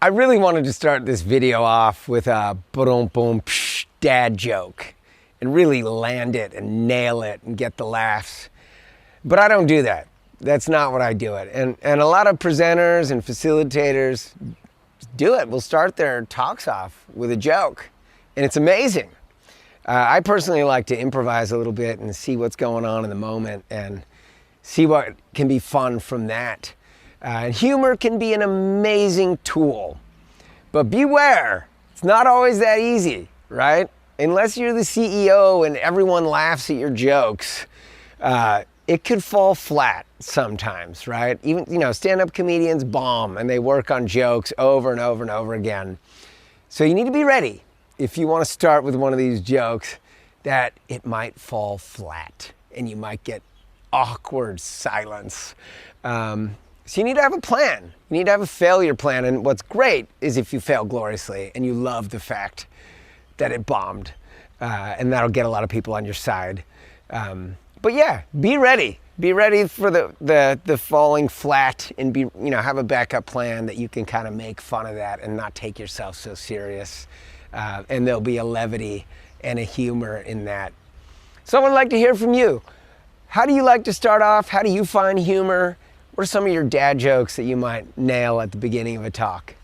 I really wanted to start this video off with a boom boom psh dad joke and really land it and nail it and get the laughs. But I don't do that. That's not what I do it. And a lot of presenters and facilitators do it. We'll start their talks off with a joke. And it's amazing. I personally like to improvise a little bit and see what's going on in the moment and see what can be fun from that. And humor can be an amazing tool. But beware, it's not always that easy, right? Unless you're the CEO and everyone laughs at your jokes, it could fall flat sometimes, right? Even, stand-up comedians bomb and they work on jokes over and over and over again. So you need to be ready if you want to start with one of these jokes that it might fall flat and you might get awkward silence. So you need to have a plan. You need to have a failure plan. And what's great is if you fail gloriously and you love the fact that it bombed, and that'll get a lot of people on your side. But yeah, be ready. Be ready for the falling flat and have a backup plan that you can kind of make fun of that and not take yourself so serious. And there'll be a levity and a humor in that. So I would like to hear from you. How do you like to start off? How do you find humor? What are some of your dad jokes that you might nail at the beginning of a talk?